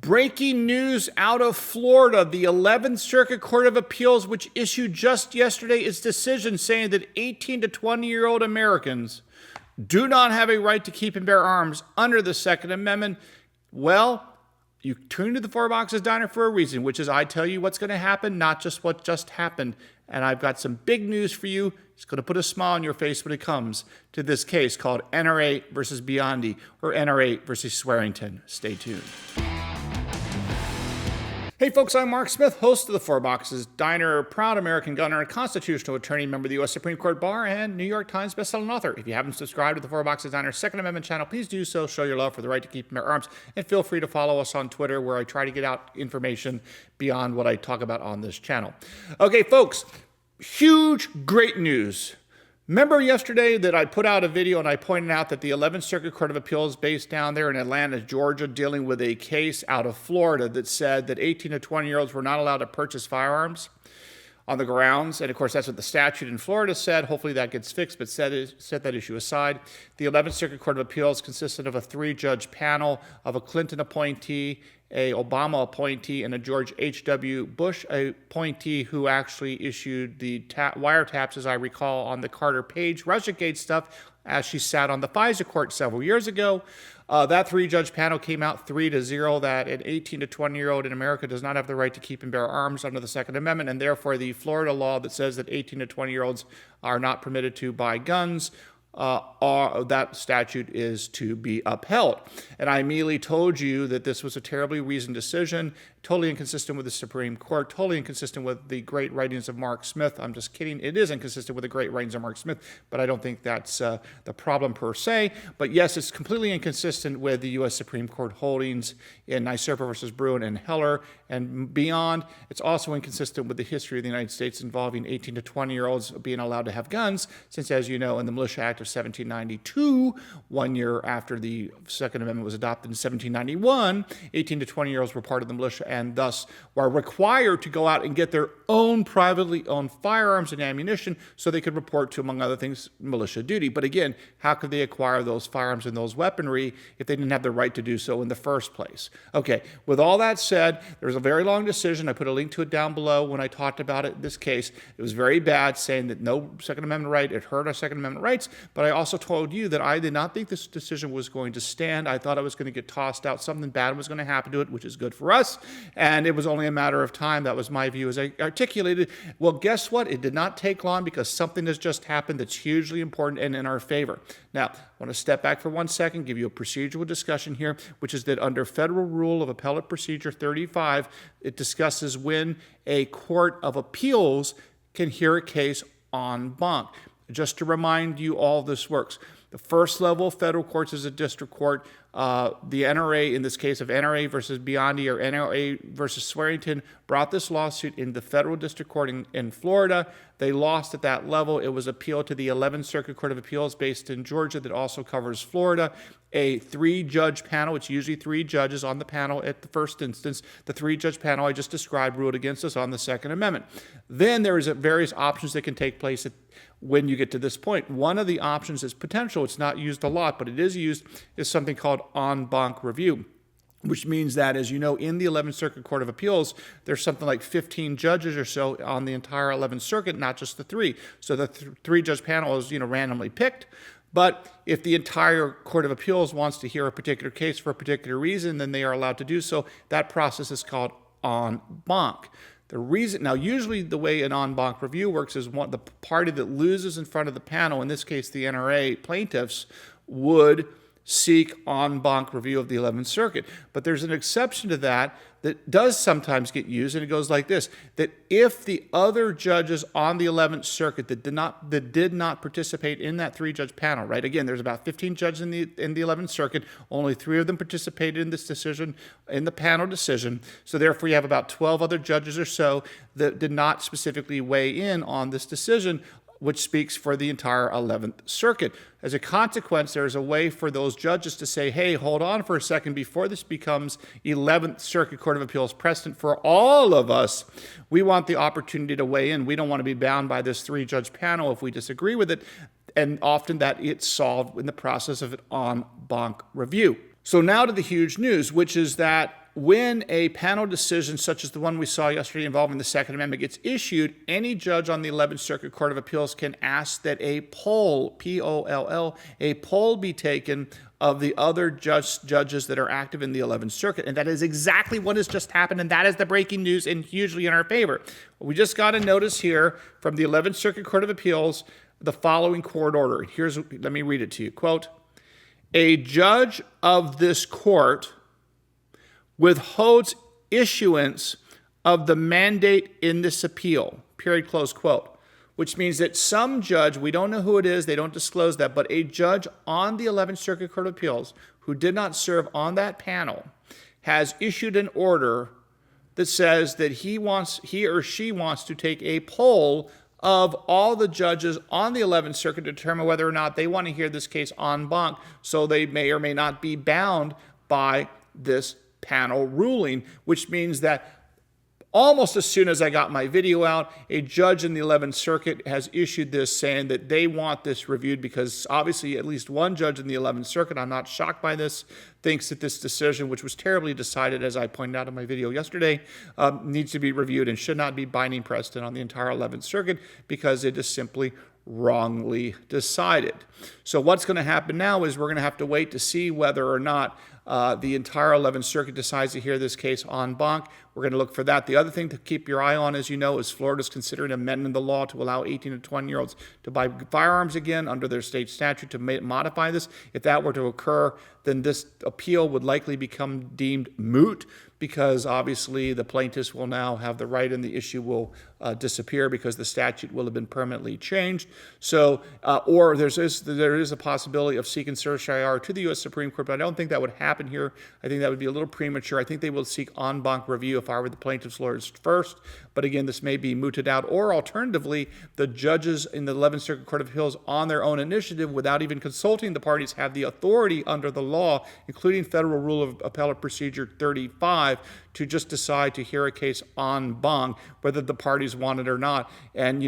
Breaking news out of Florida. The 11th Circuit Court of Appeals, which issued just yesterday its decision saying that 18 to 20-year-old Americans do not have a right to keep and bear arms under the Second Amendment. Well, you tune to the Four Boxes Diner for a reason, which is I tell you what's going to happen, not just what just happened. And I've got some big news for you. It's going to put a smile on your face when it comes to this case called NRA versus Biondi, or NRA versus Swearington. Stay tuned. Hey folks, I'm Mark Smith, host of the Four Boxes Diner, proud American gunner, and constitutional attorney, member of the U.S. Supreme Court Bar, and New York Times bestselling author. If you haven't subscribed to the Four Boxes Diner Second Amendment channel, please do so. Show your love for the right to keep and bear arms, and feel free to follow us on Twitter, where I try to get out information beyond what I talk about on this channel. Okay, folks, huge, great news. Remember yesterday that I put out a video and I pointed out that the 11th Circuit Court of Appeals based down there in Atlanta, Georgia, dealing with a case out of Florida that said that 18 to 20-year-olds were not allowed to purchase firearms on the grounds. And of course, that's what the statute in Florida said. Hopefully that gets fixed, but set that issue aside. The 11th Circuit Court of Appeals consisted of a 3-judge panel of a Clinton appointee, a Obama appointee, and a George H.W. Bush appointee, who actually issued the wiretaps, as I recall, on the Carter Page Russiagate stuff as she sat on the FISA court several years ago. That 3-judge panel came out 3-0 that an 18 to 20-year-old in America does not have the right to keep and bear arms under the Second Amendment, and therefore the Florida law that says that 18 to 20-year-olds are not permitted to buy guns, that statute is to be upheld. And I immediately told you that this was a terribly reasoned decision, totally inconsistent with the Supreme Court, totally inconsistent with the great writings of Mark Smith. I'm just kidding. It is inconsistent with the great writings of Mark Smith, but I don't think that's the problem per se. But yes, it's completely inconsistent with the U.S. Supreme Court holdings in NYSERPA versus Bruen and Heller and beyond. It's also inconsistent with the history of the United States involving 18 to 20-year-olds being allowed to have guns, since, as you know, in the Militia Act of 1792, 1 year after the Second Amendment was adopted in 1791, 18 to 20-year-olds were part of the militia and thus were required to go out and get their own privately owned firearms and ammunition so they could report to, among other things, militia duty. But again, how could they acquire those firearms and those weaponry if they didn't have the right to do so in the first place? Okay, with all that said, there's a very long decision. I put a link to it down below when I talked about it. This case, it was very bad, saying that no Second Amendment right, it hurt our Second Amendment rights, but I also told you that I did not think this decision was going to stand. I thought it was going to get tossed out. Something bad was going to happen to it, which is good for us, and it was only a matter of time. That was my view as I articulated. Well, guess what? It did not take long, because something has just happened that's hugely important and in our favor. Now, I want to step back for 1 second, give you a procedural discussion here, which is that under Federal Rule of Appellate Procedure 35, it discusses when a court of appeals can hear a case en banc. Just to remind you, all this works. The first level of federal courts is a district court. The NRA, in this case of NRA versus Biondi or NRA versus Swearington, brought this lawsuit in the federal district court in Florida. They lost at that level. It was appealed to the 11th Circuit Court of Appeals based in Georgia that also covers Florida. A 3-judge panel, it's usually 3 judges on the panel at the first instance. The 3-judge panel I just described ruled against us on the Second Amendment. Then there is various options that can take place when you get to this point. One of the options is potential. It's not used a lot, but it is used, is something called en banc review, which means that, as you know, in the 11th Circuit Court of Appeals, there's something like 15 judges or so on the entire 11th Circuit, not just the 3. So the 3-judge panel is, randomly picked. But if the entire Court of Appeals wants to hear a particular case for a particular reason, then they are allowed to do so. That process is called en banc. The reason, now usually the way an en banc review works is the party that loses in front of the panel, in this case the NRA plaintiffs, would seek en banc review of the 11th Circuit. But there's an exception to that does sometimes get used, and it goes like this, that if the other judges on the 11th Circuit that did not participate in that 3-judge panel, right? Again, there's about 15 judges in the 11th Circuit, only 3 of them participated in this decision, in the panel decision, so therefore you have about 12 other judges or so that did not specifically weigh in on this decision, which speaks for the entire 11th Circuit. As a consequence, there's a way for those judges to say, hey, hold on for a second, before this becomes 11th Circuit Court of Appeals precedent for all of us, we want the opportunity to weigh in. We don't want to be bound by this 3-judge panel if we disagree with it, and often that it's solved in the process of an en banc review. So now to the huge news, which is that when a panel decision such as the one we saw yesterday involving the Second Amendment gets issued, any judge on the 11th Circuit Court of Appeals can ask that a poll, P-O-L-L, a poll be taken of the other judges that are active in the 11th Circuit. And that is exactly what has just happened, and that is the breaking news and hugely in our favor. We just got a notice here from the 11th Circuit Court of Appeals, the following court order. Let me read it to you. Quote, a judge of this court withholds issuance of the mandate in this appeal, period, close quote. Which means that some judge, we don't know who it is, they don't disclose that, but a judge on the 11th Circuit Court of Appeals who did not serve on that panel has issued an order that says that he or she wants to take a poll of all the judges on the 11th Circuit to determine whether or not they want to hear this case en banc, so they may or may not be bound by this panel ruling, which means that almost as soon as I got my video out, a judge in the 11th Circuit has issued this saying that they want this reviewed because obviously at least one judge in the 11th Circuit, I'm not shocked by this, thinks that this decision, which was terribly decided, as I pointed out in my video yesterday, needs to be reviewed and should not be binding precedent on the entire 11th Circuit because it is simply wrongly decided. So what's going to happen now is we're going to have to wait to see whether or not the entire 11th Circuit decides to hear this case en banc. We're going to look for that. The other thing to keep your eye on, as you know, is Florida's considering amending the law to allow 18 to 20-year-olds to buy firearms again under their state statute to modify this. If that were to occur, then this appeal would likely become deemed moot because obviously the plaintiffs will now have the right and the issue will disappear because the statute will have been permanently changed. So, or there is a possibility of seeking certiorari to the U.S. Supreme Court, but I don't think that would happen here. I think that would be a little premature. I think they will seek en banc review if I were the plaintiff's lawyers first. But again, this may be mooted out. Or alternatively, the judges in the 11th Circuit Court of Appeals on their own initiative, without even consulting the parties, have the authority under the law, including Federal Rule of Appellate Procedure 35, to just decide to hear a case en banc, whether the parties want it or not, and,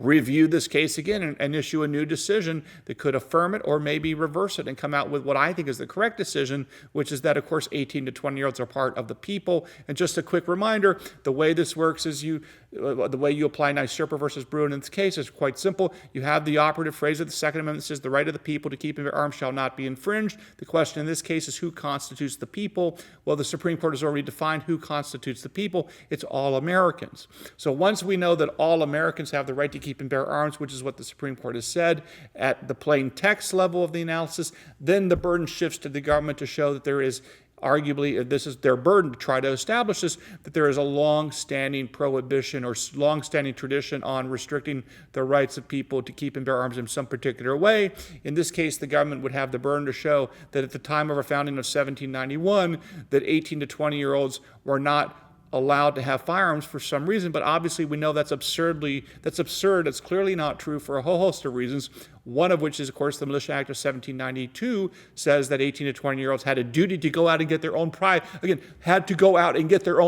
review this case again and issue a new decision that could affirm it or maybe reverse it and come out with what I think is the correct decision, which is that, of course, 18 to 20-year-olds are part of the people. And just a quick reminder, the way this works is the way you apply Nysurpa versus Bruen in this case is quite simple. You have the operative phrase of the Second Amendment that says the right of the people to keep and bear arms shall not be infringed. The question in this case is who constitutes the people? Well, the Supreme Court has already defined who constitutes the people. It's all Americans. So once we know that all Americans have the right to keep and bear arms, which is what the Supreme Court has said at the plain text level of the analysis, then the burden shifts to the government to show that there is arguably, this is their burden to try to establish this, that there is a long-standing prohibition or long-standing tradition on restricting the rights of people to keep and bear arms in some particular way. In this case, the government would have the burden to show that at the time of our founding of 1791, that 18 to 20-year-olds were not allowed to have firearms for some reason, but obviously we know that's absurd. It's clearly not true for a whole host of reasons, one of which is, of course, the Militia Act of 1792 says that 18 to 20-year-olds had a duty to go out and get their own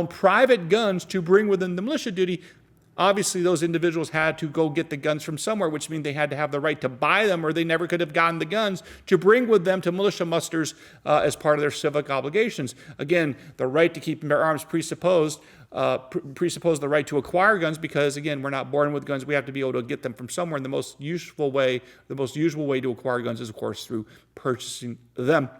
private guns to bring within the militia duty. Obviously, those individuals had to go get the guns from somewhere, which means they had to have the right to buy them, or they never could have gotten the guns to bring with them to militia musters as part of their civic obligations. Again, the right to keep and bear arms presuppose the right to acquire guns because, again, we're not born with guns. We have to be able to get them from somewhere. And the most usual way to acquire guns is, of course, through purchasing them.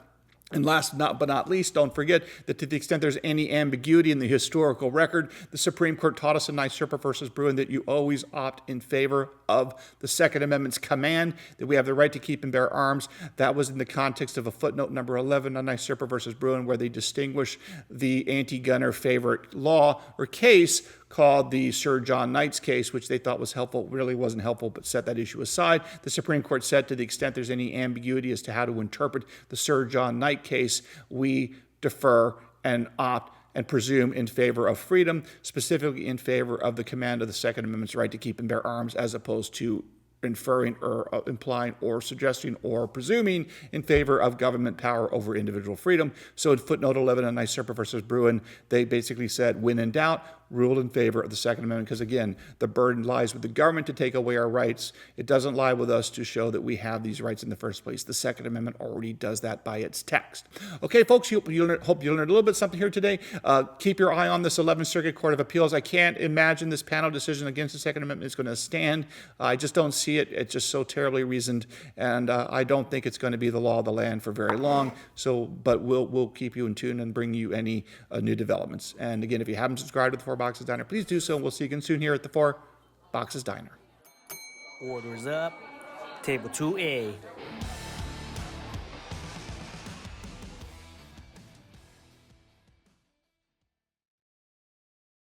And last but not least, don't forget that to the extent there's any ambiguity in the historical record, the Supreme Court taught us in Nysurpa versus Bruen that you always opt in favor of the Second Amendment's command that we have the right to keep and bear arms. That was in the context of a footnote number 11 on Nysurpa versus Bruen, where they distinguish the anti-gunner favorite law or case called the Sir John Knight's case, which they thought was helpful, really wasn't helpful, but set that issue aside. The Supreme Court said to the extent there's any ambiguity as to how to interpret the Sir John Knight case, we defer and opt and presume in favor of freedom, specifically in favor of the command of the Second Amendment's right to keep and bear arms, as opposed to inferring or implying or suggesting or presuming in favor of government power over individual freedom. So in footnote 11 on Nysurpa versus Bruen, they basically said, when in doubt, ruled in favor of the Second Amendment because, again, the burden lies with the government to take away our rights. It doesn't lie with us to show that we have these rights in the first place. The Second Amendment already does that by its text. Okay, folks, hope you learned a little bit something here today. Keep your eye on this 11th Circuit Court of Appeals. I can't imagine this panel decision against the Second Amendment is going to stand. I just don't see it. It's just so terribly reasoned, and I don't think it's going to be the law of the land for very long. But we'll keep you in tune and bring you any new developments. And again, if you haven't subscribed to the Four Boxes Diner, please do so. We'll see you again soon here at the Four Boxes Diner. Orders up. Table 2A.